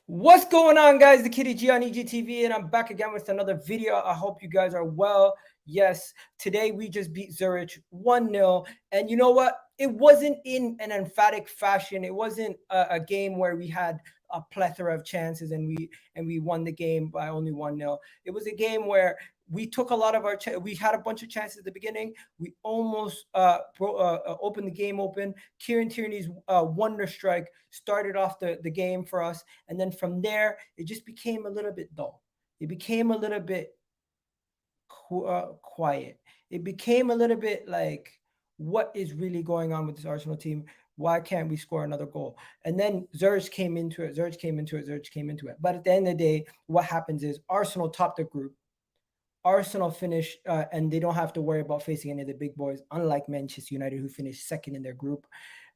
What's going on, guys? The Kitty G on EGTV, and I'm back again with another video. I hope you guys are well. Yes, today we just beat Zurich 1-0. And you know what? It wasn't in an emphatic fashion. It wasn't a game where we had a plethora of chances and we won the game by only 1-0. It was a game where we took a lot of we had a bunch of chances at the beginning. We almost opened the game open. Kieran Tierney's wonder strike started off the game for us. And then from there, it just became a little bit dull. It became a little bit quiet. It became a little bit like, what is really going on with this Arsenal team? Why can't we score another goal? And then Zurich came into it. Zurich came into it. Zurich came into it. But at the end of the day, what happens is Arsenal topped the group. Arsenal finish, and they don't have to worry about facing any of the big boys, unlike Manchester United, who finished second in their group.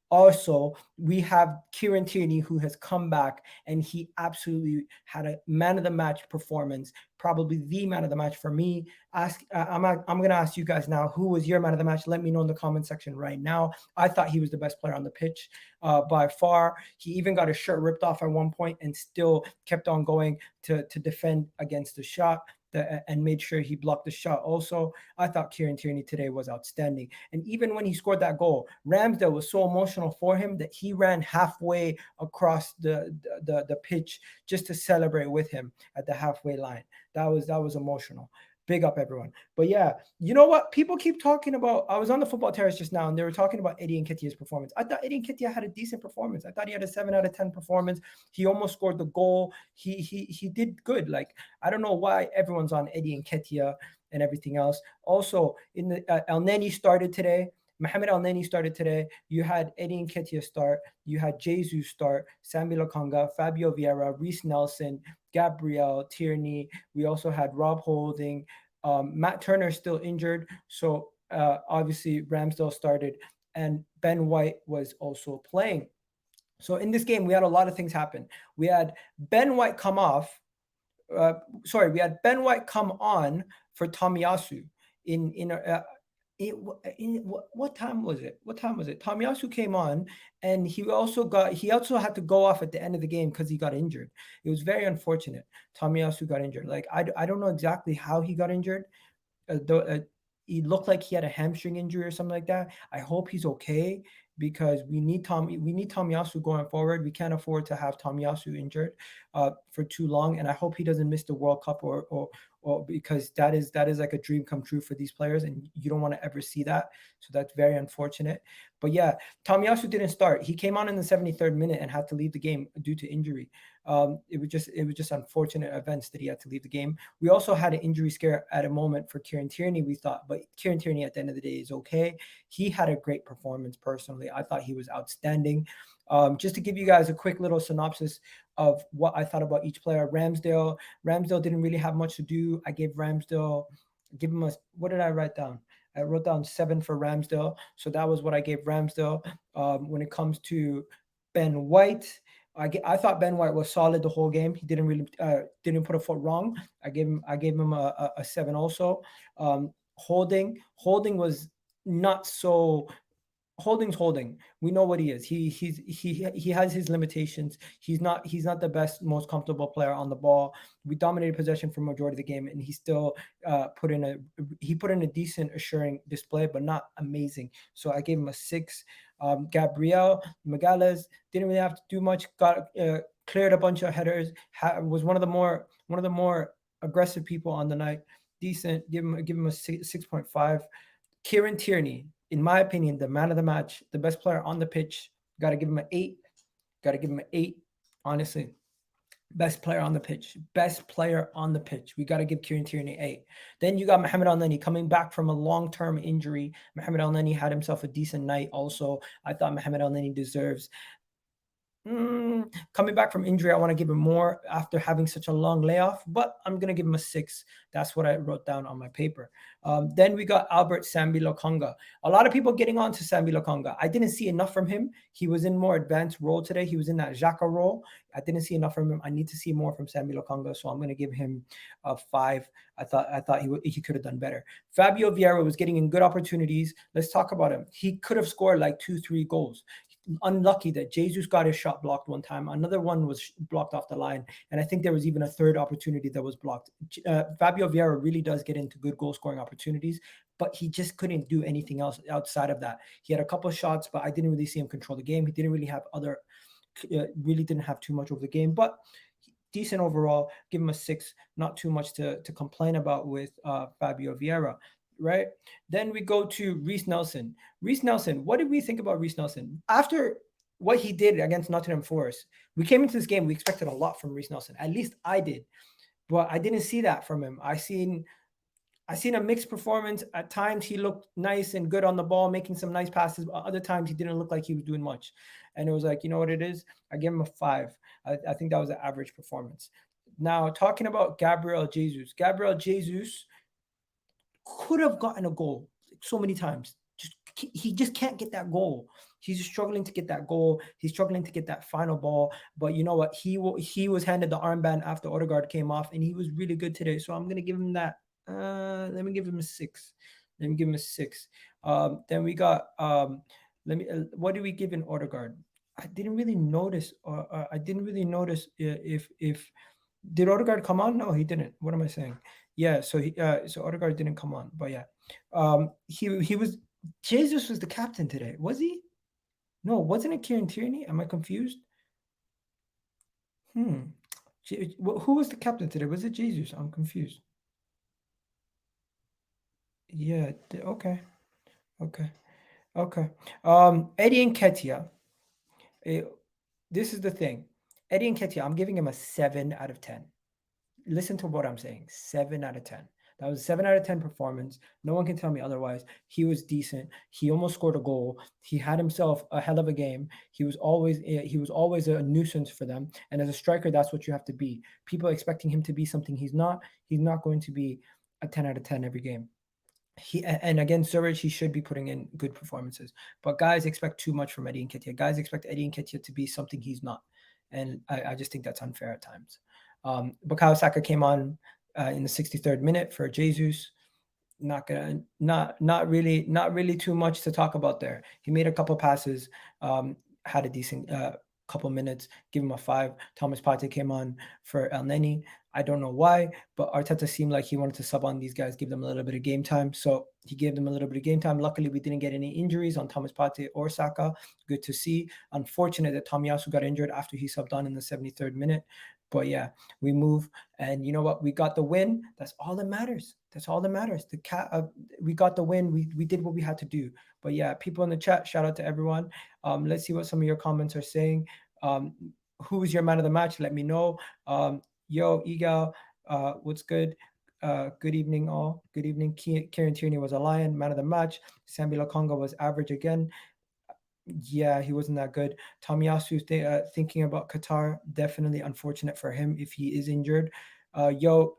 Also, we have Kieran Tierney, who has come back and he absolutely had a man of the match performance, probably the man of the match for me. I'm going to ask you guys now, who was your man of the match? Let me know in the comment section right now. I thought he was the best player on the pitch by far. He even got his shirt ripped off at one point and still kept on going to defend against the shot. And made sure he blocked the shot. Also, I thought Kieran Tierney today was outstanding. And even when he scored that goal, Ramsdale was so emotional for him that he ran halfway across the pitch just to celebrate with him at the halfway line. That was emotional. Big up everyone. But yeah, you know what? People keep talking about. I was on the football terrace just now, and they were talking about Eddie Nketiah's performance. I thought Eddie Nketiah had a decent performance. I thought he had a 7 out of 10 performance. He almost scored the goal. He did good. Like, I don't know why everyone's on Eddie Nketiah and everything else. Also, in the El Neni started today. Mohamed El Neni started today. You had Eddie Nketiah start. You had Jesus start. Sambi Lokonga, Fabio Vieira, Reece Nelson, Gabriel, Tierney. We also had Rob Holding. Matt Turner still injured. So obviously Ramsdale started and Ben White was also playing. So in this game, we had a lot of things happen. We had Ben White come off. We had Ben White come on for Tomiyasu in what time was it? What time was it? Tomiyasu came on, and he also had to go off at the end of the game because he got injured. It was very unfortunate. Tomiyasu got injured. Like, I don't know exactly how he got injured. He looked like he had a hamstring injury or something like that. I hope he's okay because we need Tomiyasu going forward. We can't afford to have Tomiyasu injured for too long, and I hope he doesn't miss the World Cup or because that is like a dream come true for these players, and you don't want to ever see that. So that's very unfortunate. But yeah, Tomiyasu didn't start. He came on in the 73rd minute and had to leave the game due to injury. It was just unfortunate events that he had to leave the game. We also had an injury scare at a moment for Kieran Tierney, we thought, but Kieran Tierney at the end of the day is okay. He had a great performance personally. I thought he was outstanding. Just to give you guys a quick little synopsis of what I thought about each player. Ramsdale didn't really have much to do. I gave Ramsdale, give him a, what did I write down? I wrote down 7 for Ramsdale. So that was what I gave Ramsdale. When it comes to Ben White, I thought Ben White was solid the whole game. He didn't put a foot wrong. I gave him a 7 also. Holding was not so. Holding's holding. We know what he is. He has his limitations. He's not the best, most comfortable player on the ball. We dominated possession for majority of the game, and he still put in a decent, assuring display, but not amazing. So I gave him a 6. Gabriel Magalhaes didn't really have to do much. Got cleared a bunch of headers. Was one of the more aggressive people on the night. Decent. Give him a 6.5. Kieran Tierney, in my opinion, the man of the match, the best player on the pitch. Got to give him an 8. Got to give him an 8. Honestly, best player on the pitch. Best player on the pitch. We got to give Kieran Tierney 8. Then you got Mohamed El Neni coming back from a long-term injury. Mohamed El Neni had himself a decent night also. I thought Mohamed El Neni deserves coming back from injury. I want to give him more after having such a long layoff, but I'm going to give him a 6. That's what I wrote down on my paper. Then we got Albert Sambi Lokonga. A lot of people getting on to Sambi Lokonga. I didn't see enough from him. He was in more advanced role today. He was in that Xhaka role. I didn't see enough from him. I need to see more from Sambi Lokonga, so I'm going to give him a 5. I thought he could have done better. Fabio Vieira was getting in good opportunities. Let's talk about him. He could have scored like 2-3 goals. unlucky that Jesus got his shot blocked one time. Another one was blocked off the line. And I think there was even a third opportunity that was blocked. Fabio Vieira really does get into good goal scoring opportunities, but he just couldn't do anything else outside of that. He had a couple of shots, but I didn't really see him control the game. He didn't really have really didn't have too much over the game, but decent overall. Give him a 6. Not too much to complain about with Fabio Vieira, right? Then we go to Reece Nelson. Reece Nelson, what did we think about Reece Nelson after what he did against Nottingham Forest? We came into this game, we expected a lot from Reece Nelson. At least I did, but I didn't see that from him. I seen a mixed performance. At times he looked nice and good on the ball, making some nice passes. But other times he didn't look like he was doing much. And it was like, you know what it is? I give him a 5. I think that was an average performance. Now, talking about Gabriel Jesus. Gabriel Jesus could have gotten a goal so many times. He just can't get that goal. He's struggling to get that goal. He's struggling to get that final ball. But you know what? He was handed the armband after Odegaard came off, and he was really good today. So I'm gonna give him that. Let me give him a 6. Let me give him a 6. Then we got let me. What do we give in Odegaard? I didn't really notice. I didn't really notice if did Odegaard come on? No, he didn't. What am I saying? Yeah, so Odegaard didn't come on, but yeah, he was Jesus was the captain today, was he? No, wasn't it Kieran Tierney? Am I confused? Hmm. Who was the captain today? Was it Jesus? I'm confused. Yeah. Okay. Okay. Okay. Eddie Nketiah. eh, This is the thing. Eddie Nketiah, I'm giving him a 7 out of 10. Listen to what I'm saying. 7 out of 10. That was a 7 out of 10 performance. No one can tell me otherwise. He was decent. He almost scored a goal. He had himself a hell of a game. He was always a nuisance for them. And as a striker, that's what you have to be. People expecting him to be something he's not. He's not going to be a 10 out of 10 every game. And against Zurich, he should be putting in good performances. But guys expect too much from Eddie Nketiah. Guys expect Eddie Nketiah to be something he's not, and I just think that's unfair at times. Bukayo Saka came on in the 63rd minute for Jesus. Not really too much to talk about there. He made a couple passes, had a decent couple minutes. Give him a 5. Thomas Partey came on for El Neni. I don't know why, but Arteta seemed like he wanted to sub on these guys, give them a little bit of game time. So he gave them a little bit of game time. Luckily, we didn't get any injuries on Thomas Partey or Saka. Good to see. Unfortunate that Tomiyasu got injured after he subbed on in the 73rd minute. But yeah, we move, and you know what? We got the win. That's all that matters. That's all that matters. We got the win. We did what we had to do. But yeah, people in the chat, shout out to everyone. Let's see what some of your comments are saying. Who was your man of the match? Let me know. Yo, Egal, what's good? Good evening, all. Good evening. Kieran Tierney was a lion, man of the match. Sambi Lokonga was average again. Yeah, he wasn't that good. Tomiyasu thinking about Qatar, definitely unfortunate for him if he is injured. Yo,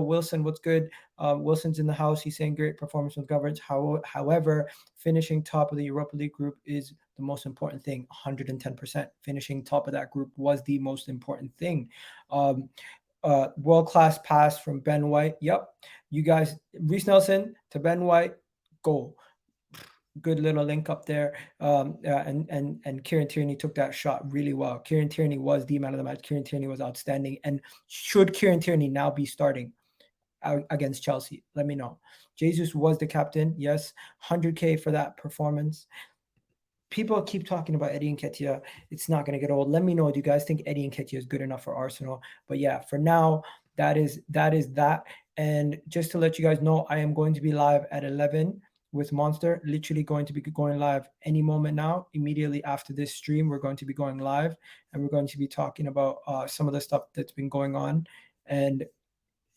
Wilson, what's good? Wilson's in the house. He's saying great performance with governance. However, finishing top of the Europa League group is the most important thing. 110%. Finishing top of that group was the most important thing. World-class pass from Ben White. Yep. You guys, Reece Nelson to Ben White, goal. Good little link up there. And Kieran Tierney took that shot really well. Kieran Tierney was the man of the match. Kieran Tierney was outstanding. And should Kieran Tierney now be starting against Chelsea? Let me know. Jesus was the captain. Yes, 100K for that performance. People keep talking about Eddie Nketiah. It's not going to get old. Let me know. Do you guys think Eddie Nketiah is good enough for Arsenal? But yeah, for now, that is that. And just to let you guys know, I am going to be live at 11 with Monster. Literally going to be going live any moment now. Immediately after this stream, we're going to be going live, and we're going to be talking about some of the stuff that's been going on. And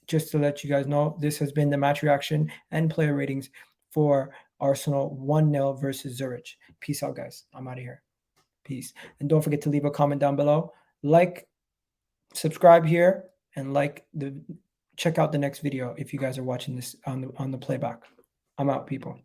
just to let you guys know, this has been the match reaction and player ratings for Arsenal 1-0 versus Zurich. Peace out, guys. I'm out of here. Peace. And don't forget to leave a comment down below. Like, subscribe here, and check out the next video if you guys are watching this on the playback. I'm out, people.